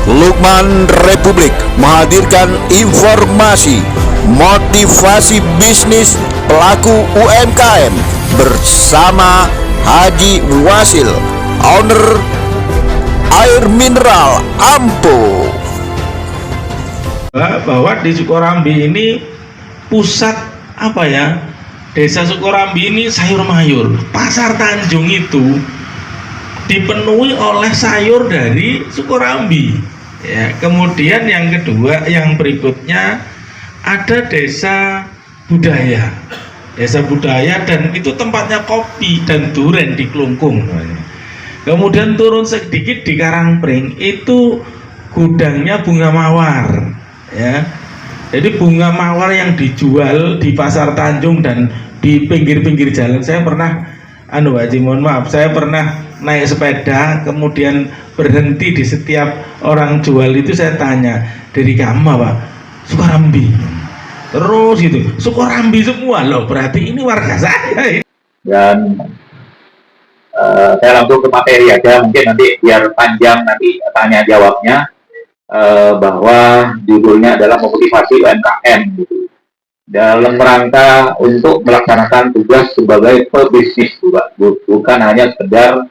Lukman Republik menghadirkan informasi motivasi bisnis pelaku UMKM bersama Haji Wasil, owner air mineral Ampo. Bahwa di Sukorambi ini pusat Desa Sukorambi ini sayur mayur. Pasar Tanjung itu dipenuhi oleh sayur dari Sukorambi. Ya, kemudian yang kedua, yang berikutnya ada desa budaya. Desa budaya dan itu tempatnya kopi dan duren di Klungkung. Kemudian turun sedikit di Karangpring itu gudangnya bunga mawar. Ya. Jadi bunga mawar yang dijual di Pasar Tanjung dan di pinggir-pinggir jalan. Saya pernah saya pernah naik sepeda, kemudian berhenti di setiap orang jual itu, saya tanya, dari kamu Pak? Sukorambi. Terus gitu, Sukorambi semua loh, berarti ini warga saya. Dan saya langsung ke materi aja, mungkin nanti biar panjang nanti tanya jawabnya, bahwa judulnya adalah motivasi UMKM gitu. Dalam rangka untuk melaksanakan tugas sebagai pebisnis juga, bukan hanya sekedar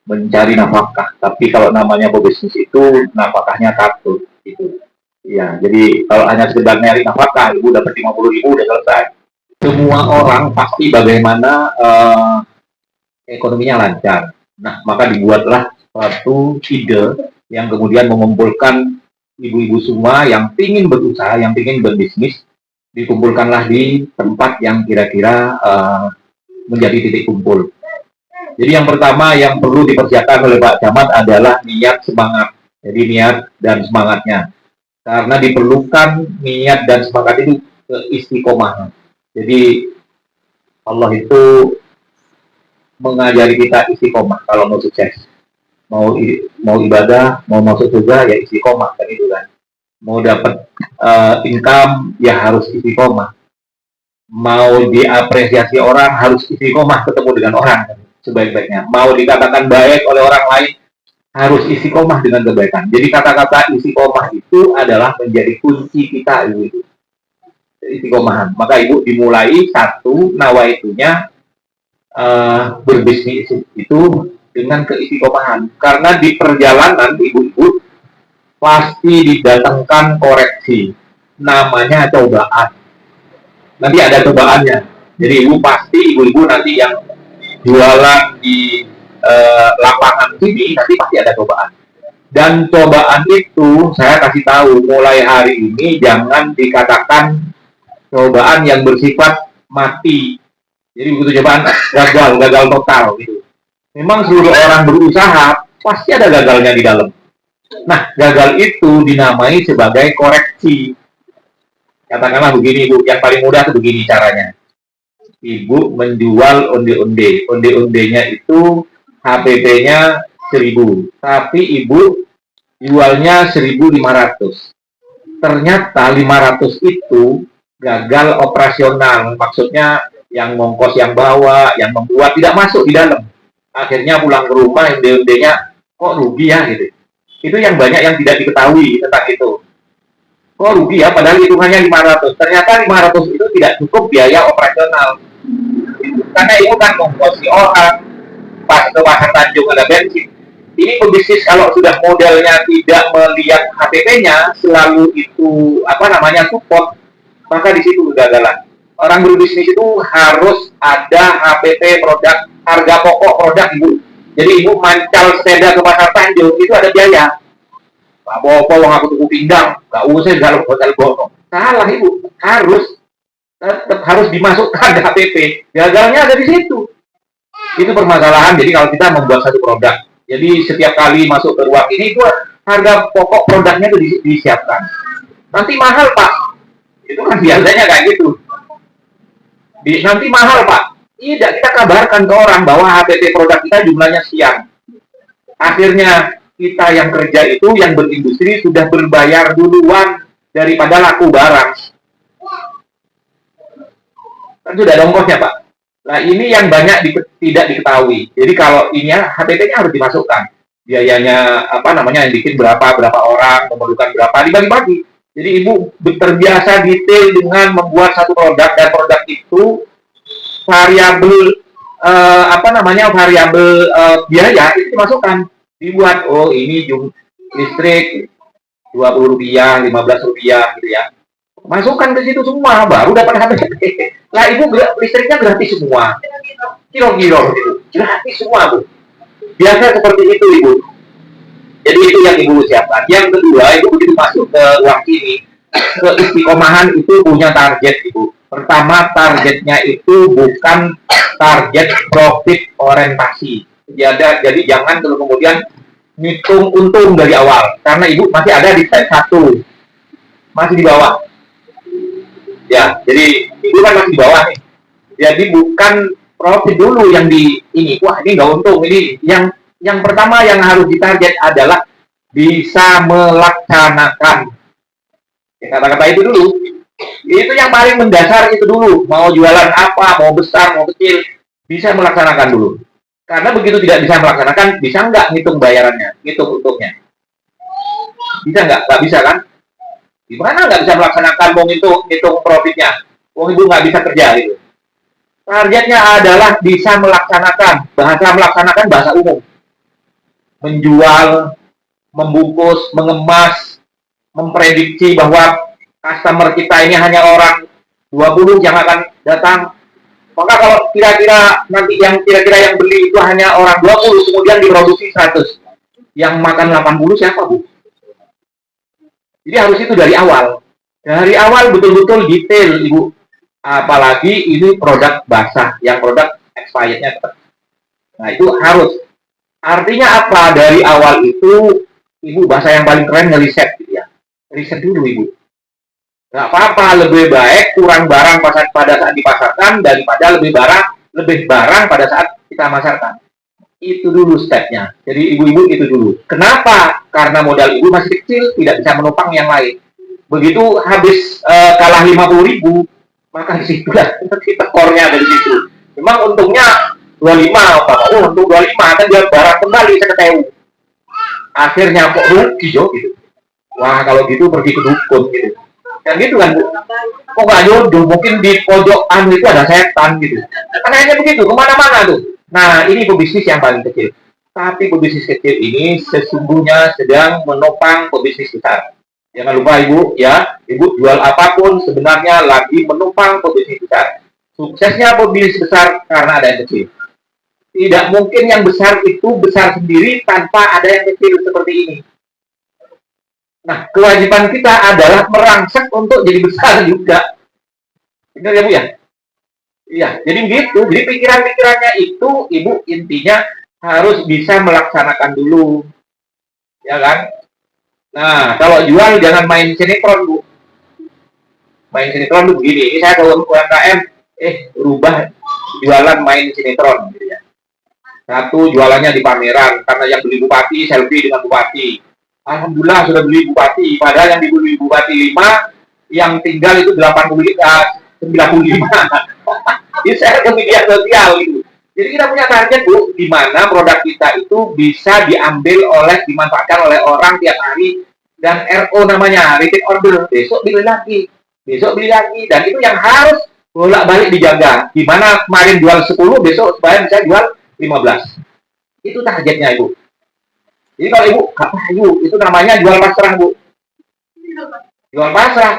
mencari nafkah, tapi kalau namanya pebisnis itu nafkahnya satu gitu. Ya, jadi kalau hanya sekedar nyari nafkah, ibu dapat 50.000 udah selesai. Semua orang pasti bagaimana ekonominya lancar. Nah, maka dibuatlah suatu ide yang kemudian mengumpulkan ibu-ibu semua yang ingin berusaha, yang ingin berbisnis, dikumpulkanlah di tempat yang kira-kira menjadi titik kumpul. Jadi yang pertama yang perlu dipersiapkan oleh Pak Camat adalah niat semangat. Jadi niat dan semangatnya. Karena diperlukan niat dan semangat itu keistiqomahan. Jadi Allah itu mengajari kita istiqomah kalau mau sukses. Mau ibadah, mau masuk surga ya istiqomah kan itu kan. Mau dapat income ya harus istiqomah. Mau diapresiasi orang harus istiqomah ketemu dengan orang sebaik-baiknya. Mau dikatakan baik oleh orang lain harus istiqomah dengan kebaikan. Jadi kata-kata istiqomah itu adalah menjadi kunci kita ibu. Istiqomahan. Maka ibu dimulai satu nawaitunya berbisnis itu dengan keistiqomahan. Karena di perjalanan ibu-ibu pasti didatangkan koreksi, namanya cobaan. Nanti ada cobaannya. Jadi ibu-ibu nanti yang jualan di lapangan sini nanti pasti ada cobaan. Dan cobaan itu saya kasih tahu mulai hari ini jangan dikatakan cobaan yang bersifat mati. Jadi begitu cobaan gagal total gitu. Memang seluruh orang berusaha pasti ada gagalnya di dalam. Nah, gagal itu dinamai sebagai koreksi. Katakanlah begini, Bu, yang paling mudah itu begini caranya. Ibu menjual onde-onde. Onde-ondenya itu HPP-nya 1.000, tapi Ibu jualnya 1.500. Ternyata 500 itu gagal operasional. Maksudnya yang ngongkos yang bawa, yang membuat tidak masuk di dalam. Akhirnya pulang ke rumah, onde-ondenya kok rugi ya gitu. Itu yang banyak yang tidak diketahui tentang itu. Kok rugi ya, padahal hitungannya 500. Ternyata 500 itu tidak cukup biaya operasional. Karena itu kan ngongkosi orang, pas ke Pasar Tanjung ada bensin. Ini pebisnis kalau sudah modelnya tidak melihat HPP-nya, selalu itu support, maka di situ kegagalan. Orang berbisnis itu harus ada HPP produk, harga pokok produk ibu. Jadi ibu mancal sepeda ke Pasar Tanjung itu ada biaya. Pak Bopo wong aku tuku pindang, gak usah galau hotel bono. Salah ibu, tetap harus dimasukkan ke HPP. Gagalnya ada di situ. Itu permasalahan. Jadi kalau kita membuat satu produk, jadi setiap kali masuk ke ruang ini itu harga pokok produknya itu disiapkan. Nanti mahal Pak. Itu kan biasanya kayak gitu. Nanti mahal Pak. Tidak, kita kabarkan ke orang bahwa HPP produk kita jumlahnya sekian. Akhirnya kita yang kerja itu, yang berindustri sudah berbayar duluan daripada laku barang. Kan sudah ada ongkosnya Pak. Nah ini yang banyak tidak diketahui. Jadi kalau ini HPP-nya harus dimasukkan. biayanya apa namanya yang bikin berapa orang, memerlukan berapa, dibagi-bagi. Jadi ibu terbiasa detail dengan membuat satu produk, dan produk itu variabel apa namanya variabel biaya itu dimasukkan, dibuat oh ini listrik Rp20, Rp15 gitu ya, masukkan ke situ semua, baru dapat harga. Lah ibu listriknya gratis semua, kilo-kilo gitu, gratis semua bu. Biasa seperti itu ibu. Jadi itu yang ibu siapkan. Yang kedua, ibu begitu masuk ke ruang ini, ke istiqomahan itu punya target ibu. Pertama, targetnya itu bukan target profit orientasi. Jadi jangan kemudian ngitung untung dari awal, karena ibu masih ada di step 1, masih di bawah. Ya, jadi ibu kan masih di bawah nih. Jadi bukan profit dulu yang di ini. Wah, ini nggak untung. Ini yang pertama yang harus ditarget adalah bisa melaksanakan. Ya, kata-kata itu dulu. Itu yang paling mendasar itu dulu. Mau jualan apa, mau besar, mau kecil, bisa melaksanakan dulu. Karena begitu tidak bisa melaksanakan, bisa nggak ngitung bayarannya, ngitung untungnya? Bisa nggak? Nggak bisa kan? Gimana nggak bisa melaksanakan mau ngitung profitnya? Wong ibu nggak bisa kerja gitu. Targetnya adalah bisa melaksanakan. Bahasa melaksanakan bahasa umum. Menjual, membungkus, mengemas, memprediksi bahwa customer kita ini hanya orang 20 yang akan datang. Maka kalau kira-kira nanti yang kira-kira yang beli itu hanya orang 20, kemudian diproduksi 100. Yang makan 80 siapa, Bu? Jadi harus itu dari awal. Dari awal betul-betul detail, Ibu. Apalagi ini produk basah, yang produk expirednya tetap. Nah, itu harus. Artinya apa? Dari awal itu, Ibu, bahasa yang paling keren ngeriset gitu ya. Riset dulu, Ibu. Nggak apa-apa, lebih baik kurang barang pada saat dipasarkan daripada lebih barang pada saat kita masarkan. Itu dulu stepnya. Jadi ibu-ibu itu dulu. Kenapa? Karena modal ibu masih kecil, tidak bisa menopang yang lain. Begitu habis kalah 50.000, maka disitulah kita core-nya dari situ. Memang untungnya 25, Pak. Oh, untung 25, kan dia barang kembali seketewu. Akhirnya kok rugi jo gitu. Wah, kalau gitu pergi ke dukun gitu. Kan gitu kan, Bu. Kok nggak jodoh, mungkin di pojokan itu ada setan gitu. Kan hanya begitu, kemana-mana tuh. Nah, ini pebisnis yang paling kecil. Tapi pebisnis kecil ini sesungguhnya sedang menopang pebisnis besar. Jangan lupa Ibu, ya. Ibu jual apapun sebenarnya lagi menopang pebisnis besar. Suksesnya pebisnis besar karena ada yang kecil. Tidak mungkin yang besar itu besar sendiri tanpa ada yang kecil seperti ini. Nah, kewajiban kita adalah merangsek untuk jadi besar juga. Benar ya, Bu ya? Iya, jadi gitu. Jadi pikiran-pikirannya itu, Ibu, intinya harus bisa melaksanakan dulu. Ya kan? Nah, kalau jual jangan main sinetron, Bu. Main sinetron tuh begini. Ini saya kalau UMKM, rubah jualan main sinetron. Gitu ya. Satu, jualannya di pameran. Karena yang beli bupati, selfie dengan bupati. Alhamdulillah sudah beli bupati, padahal yang dibeli bupati 5, yang tinggal itu 95. Jadi saya ke media sosial gitu. Jadi kita punya target, Bu, di mana produk kita itu bisa dimanfaatkan oleh orang tiap hari, dan RO namanya, repeat order, besok beli lagi, dan itu yang harus bolak-balik dijaga. Di mana kemarin jual 10, besok supaya bisa jual 15. Itu targetnya, Ibu. Jadi kalau Ibu gak payu, itu namanya jual pasrah, Bu. Jual pasrah.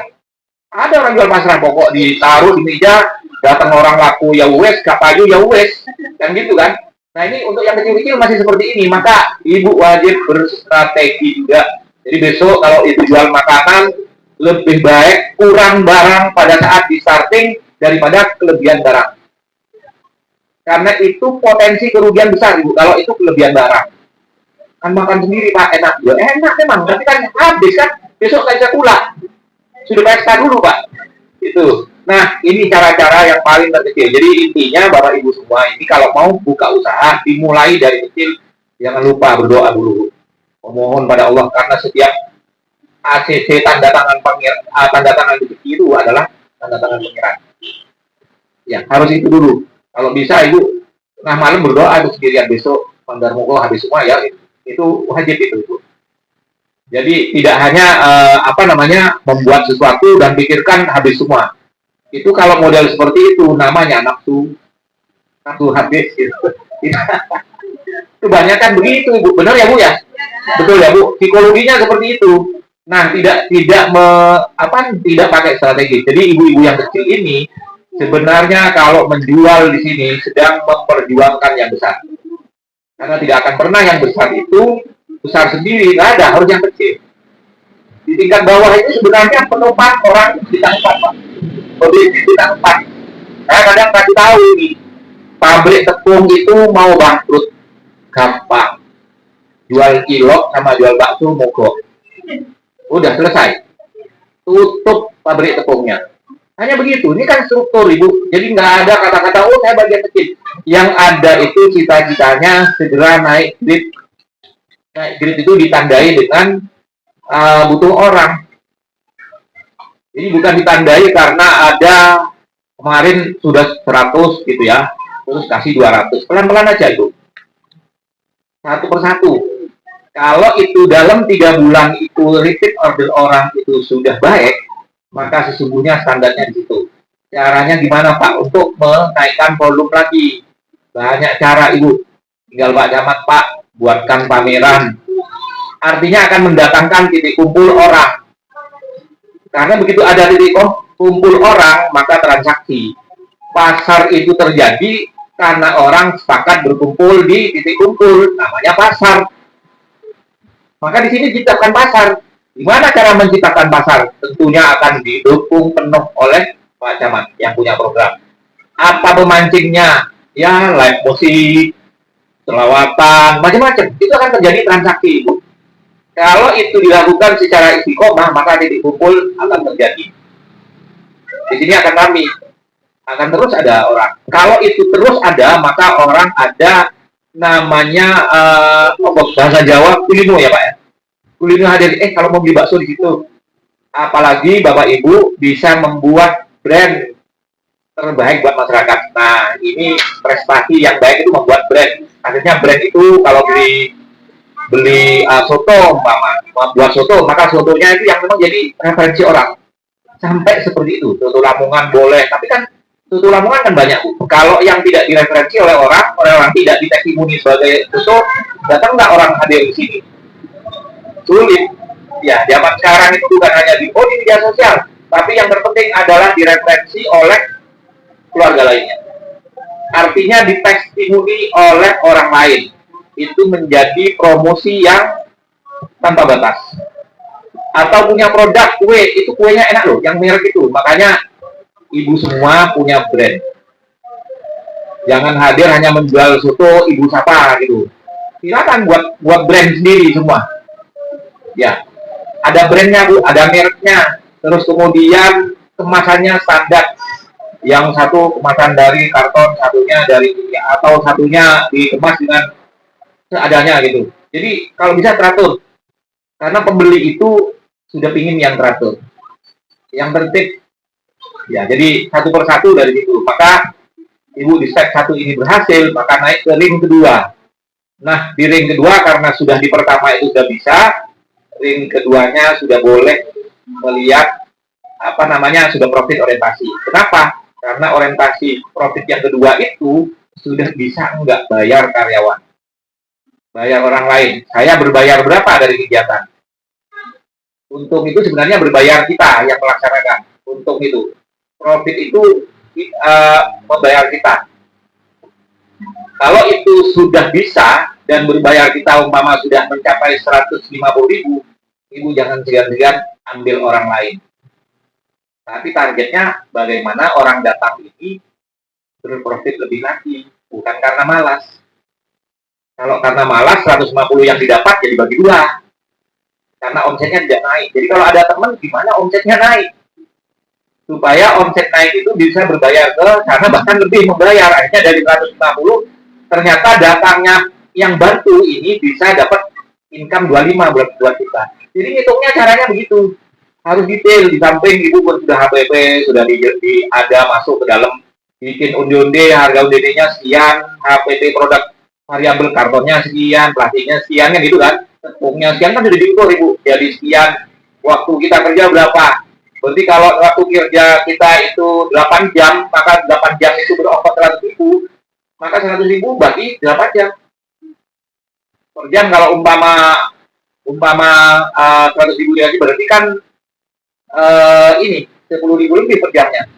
Ada orang jual pasrah, pokok ditaruh di meja, datang orang laku ya wes, gak payu ya wes. Kan gitu kan. Nah ini untuk yang kecil-kecil masih seperti ini, maka Ibu wajib berstrategi juga. Jadi besok kalau Ibu jual makanan, lebih baik kurang barang pada saat di starting daripada kelebihan barang. Karena itu potensi kerugian besar, Ibu, kalau itu kelebihan barang. Kan makan sendiri, Pak, enak. Ya enak memang, tapi kan habis kan, besok kan saya pulang. Sudah pesta dulu, Pak. Itu. Nah, ini cara-cara yang paling terkecil. Jadi intinya Bapak Ibu semua, ini kalau mau buka usaha, dimulai dari kecil. Jangan lupa berdoa dulu. Memohon pada Allah, karena setiap ACC tanda tangan rezeki itu adalah tanda tangan pengiran. Ya, harus itu dulu. Kalau bisa Ibu, nah malam berdoa itu sendirian, besok Pandar Moko habis semua ya. Gitu. Itu wajib itu, Ibu. Jadi tidak hanya membuat sesuatu dan pikirkan habis semua. Itu kalau model seperti itu namanya nafsu habis gitu. Kebanyakan begitu, Bu. Benar ya, Bu ya? Betul ya, Bu. Psikologinya seperti itu. Nah, tidak pakai strategi. Jadi ibu-ibu yang kecil ini sebenarnya kalau menjual di sini sedang memperjuangkan yang besar. Karena tidak akan pernah yang besar itu besar sendiri, nggak ada, harus yang kecil. Di tingkat bawah itu sebenarnya penumpang orang di tempat, Pak. Pebisnis di tempat. Saya kadang kasih tahu nih, pabrik tepung itu mau bangkrut, gampang. Jual cilok sama jual bakso mogok. Udah selesai. Tutup pabrik tepungnya. Hanya begitu. Ini kan struktur, Ibu. Jadi nggak ada kata-kata, oh saya bagian kecil. Yang ada itu cita-citanya segera naik grade. Naik grade itu ditandai dengan butuh orang. Jadi bukan ditandai karena ada kemarin sudah 100 gitu ya. Terus kasih 200. Pelan-pelan aja itu. Satu persatu. Kalau itu dalam 3 bulan itu repeat order orang itu sudah baik, maka sesungguhnya standarnya di situ. Caranya gimana, Pak? Untuk menaikkan volume lagi. Banyak cara, Ibu. Tinggal Pak Camat, Pak, buatkan pameran. Artinya akan mendatangkan titik kumpul orang. Karena begitu ada titik kumpul orang, maka transaksi. Pasar itu terjadi karena orang sepakat berkumpul di titik kumpul. Namanya pasar. Maka di sini ciptakan pasar. Gimana cara menciptakan pasar? Tentunya akan didukung penuh oleh Pak Camat yang punya program. Apa pemancingnya? Ya, live musik, selawatan, macam-macam. Itu akan terjadi transaksi, Ibu. Kalau itu dilakukan secara istiqomah, maka titik kumpul akan terjadi. Di sini akan rame. Akan terus ada orang. Kalau itu terus ada, maka orang ada namanya bahasa Jawa kulino ya, Pak ya. Kulino hadir. Kalau mau beli bakso di situ, apalagi Bapak Ibu bisa membuat brand terbaik buat masyarakat. Nah, ini prestasi yang baik itu membuat brand. Akhirnya brand itu kalau beli soto, membuat soto, maka sotonya itu yang memang jadi referensi orang. Sampai seperti itu. Soto Lamongan boleh, tapi kan soto Lamongan kan banyak, Bu. Kalau yang tidak direferensi oleh orang tidak ditestimoni sebagai soto, datang nggak orang hadir di sini? Sulit. Ya, zaman sekarang itu bukan hanya di media sosial, tapi yang terpenting adalah direferensi oleh keluarga lainnya. Artinya ditestimoni oleh orang lain. Itu menjadi promosi yang tanpa batas. Atau punya produk kue, itu kuenya enak loh, yang merek itu. Makanya ibu semua punya brand. Jangan hadir hanya menjual soto ibu siapa gitu. Silakan buat brand sendiri semua. Ya, ada brandnya, Bu, ada mereknya. Terus kemudian kemasannya standar. Yang satu kemasan dari karton, satunya dari atau satunya dikemas dengan seadanya gitu. Jadi kalau bisa teratur. Karena pembeli itu sudah pingin yang teratur. Yang tertib. Ya, jadi satu persatu dari situ. Maka Ibu di step 1 ini berhasil, maka naik ke ring kedua. Nah, di ring kedua karena sudah di pertama itu sudah bisa, ring keduanya sudah boleh melihat sudah profit orientasi. Kenapa? Karena orientasi profit yang kedua itu sudah bisa nggak bayar karyawan, bayar orang lain. Saya berbayar berapa dari kegiatan? Untung itu sebenarnya berbayar kita yang melaksanakan. Untung itu, profit itu membayar kita. Kalau itu sudah bisa dan berbayar kita umpama sudah mencapai 150.000, Ibu jangan segan-segan ambil orang lain. Tapi targetnya bagaimana orang datang ini berprofit lebih lagi, bukan karena malas. Kalau karena malas, 150 yang didapat jadi bagi 2. Karena omsetnya tidak naik. Jadi kalau ada teman, gimana omsetnya naik? Supaya omset naik itu bisa berbayar ke sana, bahkan lebih membayar. Akhirnya dari 150, ternyata datangnya yang bantu ini bisa dapat income 25 buat kita. Jadi hitungnya caranya begitu. Harus detail. Di samping Ibu pun sudah HPP, sudah ada masuk ke dalam, bikin unde-unde, harga unde-nya sekian, HPP produk variabel kartonnya sekian, plastiknya sekian kan gitu kan, tepungnya sekian kan sudah diukur Ibu, jadi sekian, waktu kita kerja berapa, berarti kalau waktu kerja kita itu 8 jam, maka 8 jam itu berongkos 100.000, maka 100.000 bagi 8 jam per jam. Kalau umpama 100.000 lagi berarti kan ini 10.000 lebih per jamnya.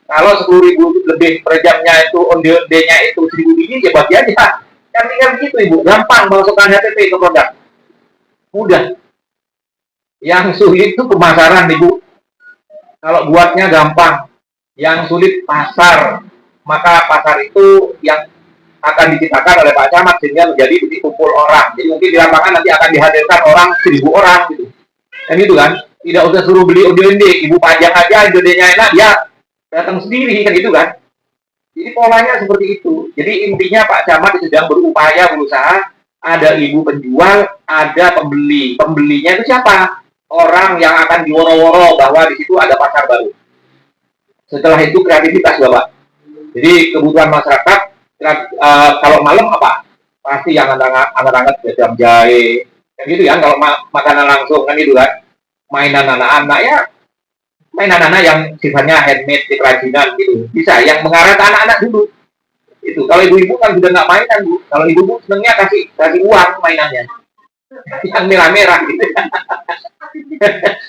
Kalau 10.000 lebih per jamnya itu onde-ondenya itu 1.000 biji, ya bagi aja. Kan tinggal begitu Ibu, gampang masukkan HTP ke produk. Mudah. Yang sulit itu pemasaran Ibu. Kalau buatnya gampang, yang sulit pasar. Maka pasar itu yang akan diciptakan oleh Pak Camat sehingga menjadi titik kumpul orang. Jadi mungkin di lapangan nanti akan dihadirkan orang 1.000 orang gitu. Kan gitu kan? Tidak usah suruh beli onde-onde, Ibu pajang aja onde-ondenya enak, dia datang sendiri kan gitu kan. Jadi polanya seperti itu. Jadi intinya Pak Camat sedang berusaha, ada ibu penjual, ada pembeli. Pembelinya itu siapa? Orang yang akan diworo-woro bahwa di situ ada pasar baru. Setelah itu kreativitas Bapak. Jadi kebutuhan masyarakat, kalau malam apa? Pasti yang anget-anget jam jahe. Kan gitu kan, kalau makanan langsung kan gitu kan. Mainan anak-anak ya, mainan anak yang sifatnya handmade, kerajinan gitu. Bisa, yang mengarah ke anak-anak dulu. Itu. Kalau ibu-ibu kan sudah nggak mainan, Bu. Kalau ibu-ibu senangnya kasih uang mainannya. Yang merah-merah gitu.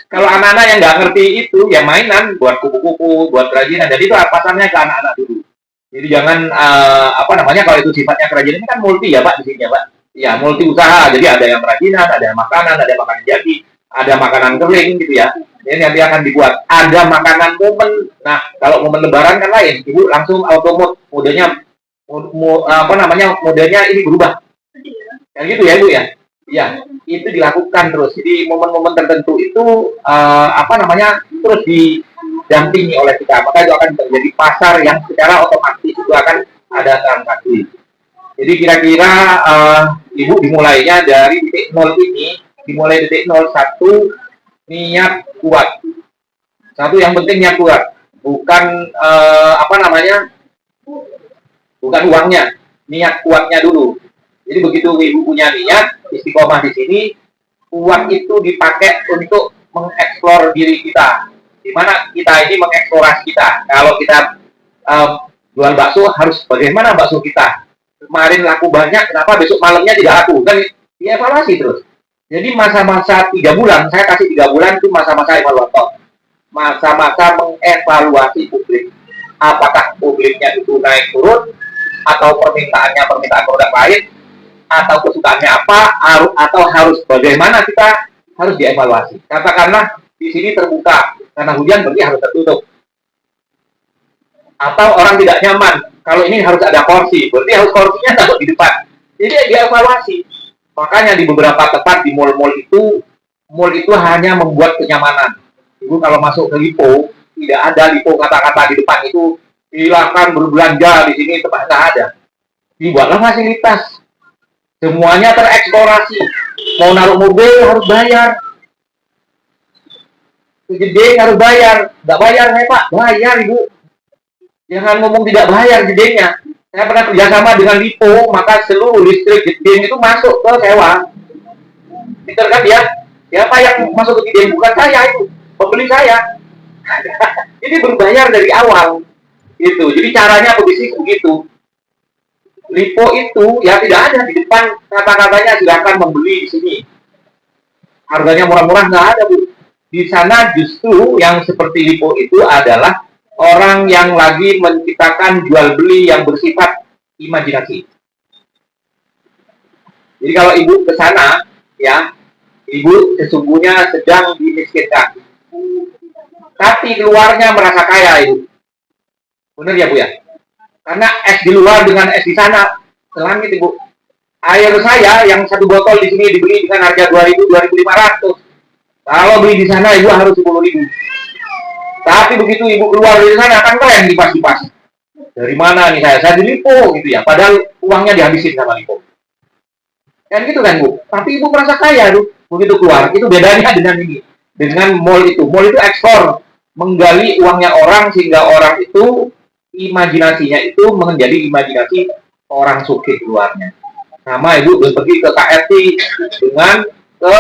Kalau anak-anak yang nggak ngerti itu, ya mainan buat kupu-kupu, buat kerajinan. Jadi itu pasarnya ke anak-anak dulu. Jadi jangan kalau itu sifatnya kerajinan ini kan multi ya Pak di sini ya Pak. Ya multi usaha. Jadi ada yang kerajinan, ada yang makanan, ada yang makanan jadi, ada makanan kering gitu ya. Ini nanti akan dibuat. Ada makanan momen. Nah, kalau momen lebaran kan lain. Ibu langsung auto modenya modenya ini berubah. Kayak gitu ya, Bu ya. Ya, itu dilakukan terus. Jadi momen-momen tertentu itu terus didampingi oleh kita. Maka itu akan menjadi pasar yang secara otomatis itu akan ada transaksi. Jadi kira-kira Ibu dimulainya dari titik 0 ini, dimulai titik 0, 1 niat kuat. Satu yang penting niat kuat, bukan bukan uangnya, niat kuatnya dulu. Jadi begitu ibu punya niat, istiqomah di sini, uang itu dipakai untuk mengeksplor diri kita. Di mana kita ini mengeksplorasi kita. Kalau kita jual bakso, harus bagaimana bakso kita? Kemarin laku banyak, kenapa besok malamnya tidak laku? Kan dievaluasi terus. Jadi masa-masa 3 bulan, saya kasih 3 bulan itu masa-masa evaluator. Masa-masa mengevaluasi publik. Apakah publiknya itu naik turun, atau permintaan produk lain, atau kesukaannya apa, atau harus bagaimana, kita harus dievaluasi. Katakanlah di sini terbuka, karena hujan berarti harus tertutup. Atau orang tidak nyaman, kalau ini harus ada kursi, berarti harus kursinya taruh di depan. Jadi dievaluasi. Makanya di beberapa tempat di mall itu hanya membuat kenyamanan. Ibu kalau masuk ke Lipo, tidak ada Lipo kata-kata di depan itu, silakan berbelanja di sini, tempat nggak ada. Dibuatlah fasilitas. Semuanya tereksplorasi. Mau naruh mobil harus bayar. Gede harus bayar. Nggak bayar saya Pak, bayar Ibu. Jangan ngomong tidak bayar gedenya. Saya pernah kerjasama dengan Lipo, maka seluruh listrik gedeng itu masuk ke sewa. Pinter kan dia? Siapa yang masuk ke gedeng? Bukan saya itu, pembeli saya. Jadi berbayar dari awal. Itu. Jadi caranya begitu. Lipo itu ya tidak ada di depan kata-katanya silakan membeli di sini. Harganya murah-murah nggak ada Bu. Di sana justru yang seperti Lipo itu adalah orang yang lagi menciptakan jual beli yang bersifat imajinasi. Jadi kalau ibu ke sana ya, ibu sesungguhnya sedang dimiskinkan. Tapi keluarnya merasa kaya Ibu. Benar ya Bu ya? Karena es di luar dengan es di sana selangit Ibu. Air saya yang 1 botol di sini dibeli dengan harga 2.000, 2.500. Kalau beli di sana Ibu harus 10.000. Tapi begitu Ibu keluar dari sana kan keren dipas-dipas. Dari mana nih saya di Lipo gitu ya. Padahal uangnya dihabisin sama Lipo. Kan gitu kan Bu. Tapi Ibu merasa kaya tuh begitu keluar. Itu bedanya dengan ini. Dengan mall itu. Mall itu ekspor, menggali uangnya orang sehingga orang itu imajinasinya itu menjadi imajinasi orang sugih keluarnya. Sama ibu pergi ke KFC dengan ke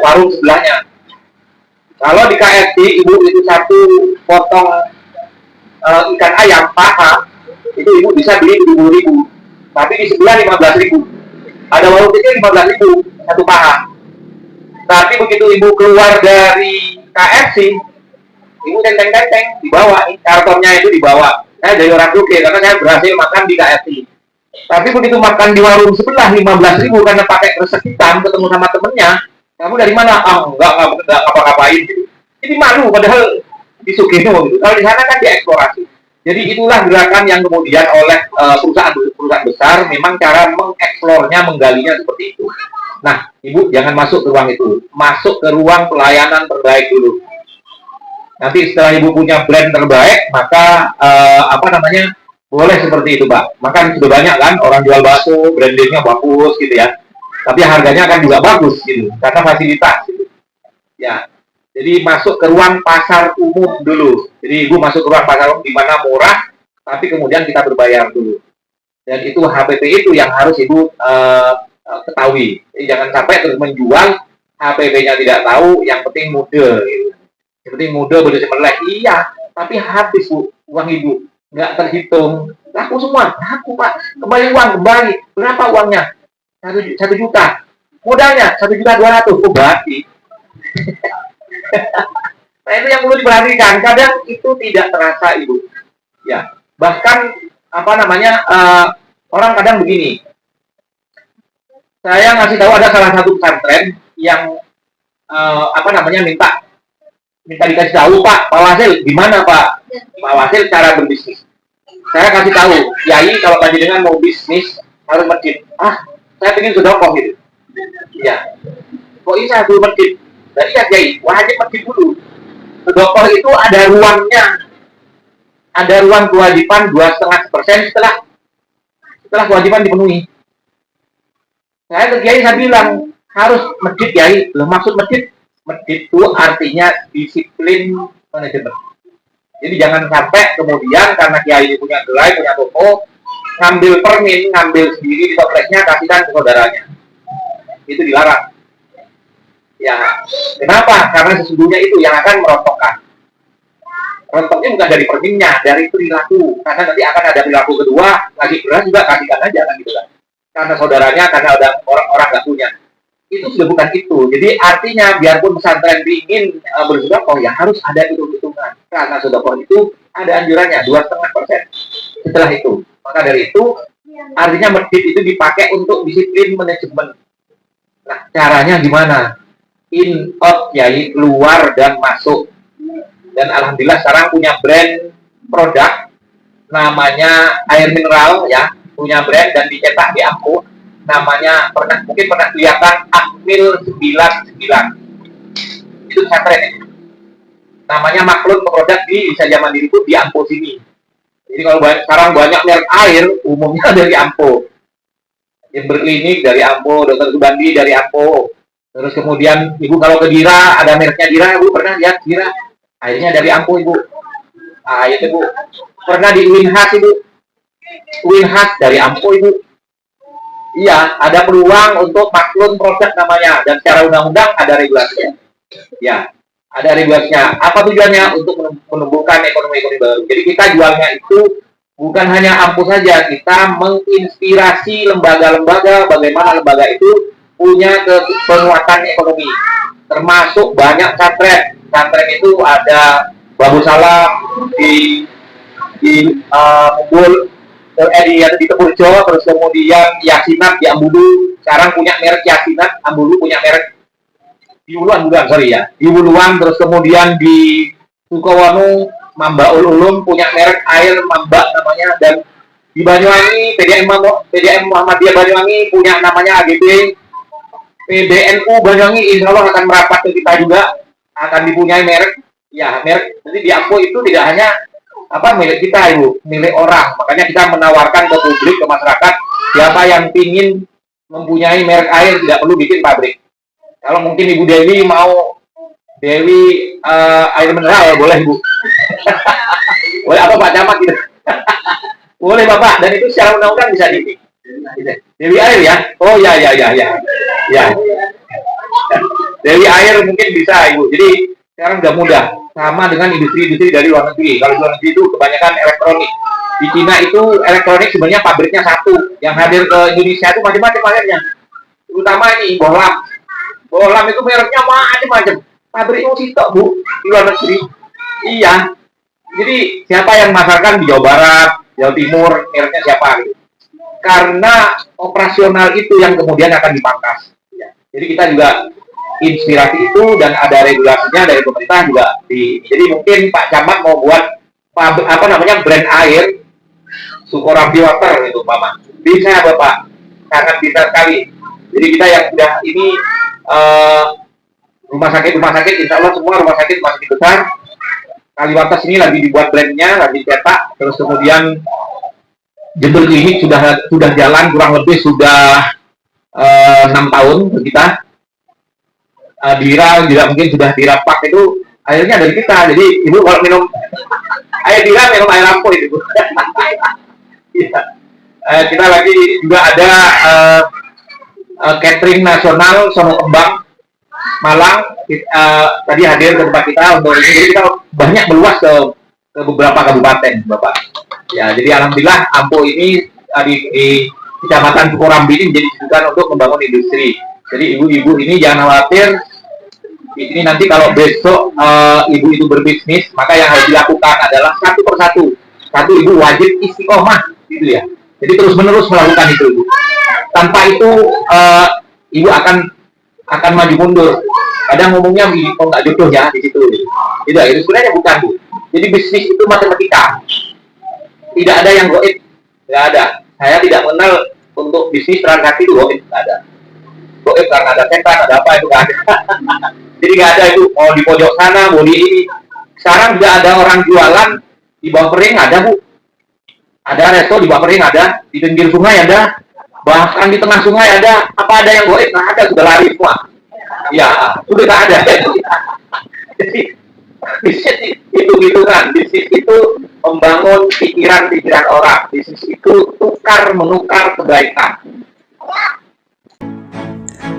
warung sebelahnya. Kalau di KFC ibu itu satu potong ikan ayam paha itu ibu bisa beli 70.000, tapi di sebelah 15.000. Ada warung kecil 15.000 satu paha. Tapi begitu ibu keluar dari KFC, ibu tenteng-tenteng dibawa, kartonnya itu dibawa. Saya dari orang sugih karena saya berhasil makan di KFC. Tapi begitu makan di warung sebelah 15.000 karena pakai resep hitam, ketemu sama temennya, kamu dari mana? Ah, enggak ngapa-ngapain gitu. Jadi malu padahal di Sugihno gitu. Kalau di sana kan dieksplorasi. Jadi itulah gerakan yang kemudian oleh perusahaan besar memang cara mengeksplornya, menggalinya seperti itu. Nah, ibu jangan masuk ke ruang itu, masuk ke ruang pelayanan terbaik dulu. Nanti setelah ibu punya brand terbaik, maka boleh seperti itu, Pak. Makan sudah banyak kan orang jual bakso, brandingnya bagus gitu ya. Tapi harganya kan juga bagus gitu, karena fasilitas. Gitu. Ya, jadi masuk ke ruang pasar umum dulu. Jadi ibu masuk ke ruang pasar umum di mana murah, tapi kemudian kita berbayar dulu. Dan itu HPP itu yang harus ibu ketahui. Jadi jangan sampai terus menjual HPP-nya tidak tahu, yang penting mode. Gitu. Yang penting mode boleh semelek. Iya, tapi habis bu, uang ibu. Nggak terhitung, laku semua, laku Pak, kembali uang, kembali, berapa uangnya? 1 juta, modalnya 1.200.000, oh berarti. Nah itu yang perlu diperhatikan, kadang itu tidak terasa ibu, ya, bahkan orang kadang begini, saya ngasih tahu ada salah satu pesantren yang minta dikasih tahu Pak Wasil gimana Pak Wasil cara berbisnis. Saya kasih tahu, Yai kalau panjenengan mau bisnis harus masjid. Ah, saya pengen sedekah gitu. Iya. Kok ini saya dulu masjid? Nah, iya Yai, wajib masjid dulu. Sedekah itu ada ruangnya, ada ruang kewajiban 2,5% setelah kewajiban dipenuhi. Saya ke Yai saya bilang harus masjid Yai. Loh, maksud masjid itu artinya disiplin manajemen. Jadi jangan sampai kemudian karena kiai punya gerai, punya toko, ngambil permin, ngambil sendiri di toplesnya, kasihkan ke saudaranya. Itu dilarang. Ya, kenapa? Karena sesungguhnya itu yang akan merontokkan. Rontoknya bukan dari perminnya, dari perilaku. Karena nanti akan ada perilaku kedua, ngasih beras juga kasihkan aja kan gitu kan. Karena saudaranya, karena ada orang nggak punya. Itu sudah bukan itu. Jadi artinya biarpun pesantren ingin bersedekah, ya harus ada hitung-hitungan. Karena sedekah itu ada anjurannya 2,5%. Setelah itu, maka dari itu artinya masjid itu dipakai untuk disiplin manajemen. Nah, caranya gimana? In, out, yai, keluar dan masuk. Dan alhamdulillah sekarang punya brand produk namanya air mineral ya, punya brand dan dicetak di Ampo. Namanya mungkin pernah kelihatan Akmil 99. Itu pesantren ya. Namanya Maklun produk di Wisata Mandiri itu di Ampo sini. Jadi kalau sekarang banyak merek air umumnya dari Ampo. Yang berklinik dari Ampo, Dokter Subandi dari Ampo. Terus kemudian ibu kalau ke Dira ada mereknya Dira, ibu pernah lihat Dira? Airnya dari Ampo ibu. Ah itu ibu. Pernah di Winhas ibu. Winhas dari Ampo ibu. Iya, ada peluang untuk maklun produk namanya dan secara undang-undang ada regulasinya. Ya, ada regulasinya. Apa tujuannya? Untuk menumbuhkan ekonomi baru. Jadi kita jualnya itu bukan hanya Ampo saja, kita menginspirasi lembaga-lembaga bagaimana lembaga itu punya penguatan ekonomi. Termasuk banyak pesantren. Pesantren itu ada Babu Salam di Mumbul, di Tepurjo, terus kemudian Yasinat di Ambulu, sekarang punya merek Yasinat, Ambulu punya merek di Uluan, di Uluan, terus kemudian di Sukowono, Mamba Ulum punya merek air Mamba namanya, dan di Banyuwangi, PDM Muhammadiyah Banyuwangi punya namanya AGB, PDNU Banyuwangi insya Allah akan merapat ke kita juga, akan dipunyai merek, ya merek, jadi di Ampo itu tidak hanya milik kita ibu, milik orang. Makanya kita menawarkan ke publik, ke masyarakat, siapa yang ingin mempunyai merek air tidak perlu bikin pabrik. Kalau mungkin Ibu Dewi mau air mineral boleh ibu. Boleh apa Pak Camat gitu. Boleh Bapak, dan itu secara undang-undang bisa di Dewi Air ya. Oh ya. Dewi Air mungkin bisa Ibu. Jadi sekarang udah mudah, sama dengan industri-industri dari luar negeri. Kalau luar negeri itu kebanyakan elektronik. Di Cina itu elektronik sebenarnya pabriknya satu. Yang hadir ke Indonesia itu macam-macam mereknya. Terutama ini Bohlam. Bohlam itu mereknya macam-macam. Pabriknya sitok Bu di luar negeri. Iya. Jadi siapa yang memasarkan di Jawa Barat, Jawa Timur, mereknya siapa? Gitu. Karena operasional itu yang kemudian akan dipangkas. Ya. Jadi kita juga inspirasi itu dan ada regulasinya dari pemerintah juga. Jadi mungkin Pak Camat mau buat brand air Sukorambi Water gitu Bapak. Bisa Bapak, sangat bisa sekali. Jadi kita yang sudah ini rumah sakit, insya Allah semua rumah sakit besar. Kaliwates ini lagi dibuat brandnya, lagi cetak, terus kemudian Jember Klinik sudah jalan kurang lebih sudah 6 tahun kita. Dira juga mungkin sudah dirapak itu airnya dari kita. Jadi Ibu kalau minum air Dira, minum air lampu itu. Ya. Kita lagi juga ada catering nasional Sono Kembang Malang tadi hadir ke tempat kita untuk ini. Jadi kita banyak meluas ke beberapa kabupaten Bapak. Ya, jadi alhamdulillah Ampo ini di Kecamatan Sukorambi ini menjadi rujukan untuk membangun industri. Jadi ibu-ibu ini jangan khawatir. Ini nanti kalau besok ibu itu berbisnis, maka yang harus dilakukan adalah satu persatu. Satu ibu wajib istiqomah, gitu ya. Jadi terus menerus melakukan itu, ibu. Tanpa itu ibu akan maju mundur. Kadang ngomongnya kok nggak jodoh ya di situ. Tidak, itu sebenarnya bukan Bu. Jadi bisnis itu matematika. Tidak ada yang goib, nggak ada. Saya tidak mengenal untuk bisnis transaksi itu goib, nggak ada. Goib karena ada setan, ada apa itu nggak ada. Jadi nggak ada itu mau di pojok sana, mau di ini. Sekarang juga ada orang jualan di bawah kering ada Bu. Ada resto di bawah kering ada, di pinggir sungai ada, bahkan di tengah sungai ada. Apa ada yang goib? Nggak ada, sudah lari semua. Ya, sudah nggak ada. Jadi bisnis itu hitungan, bisnis itu membangun pikiran-pikiran orang, bisnis itu menukar kebaikan.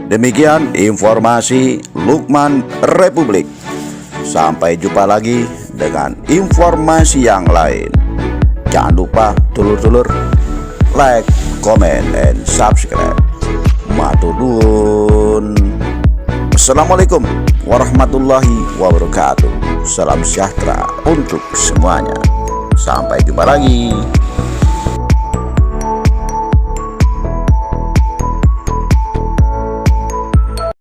Demikian informasi Lukman Republik. Sampai jumpa lagi dengan informasi yang lain. Jangan lupa dulur-dulur like, comment, and subscribe. Matur nuwun. Assalamualaikum warahmatullahi wabarakatuh. Salam sejahtera untuk semuanya. Sampai jumpa lagi.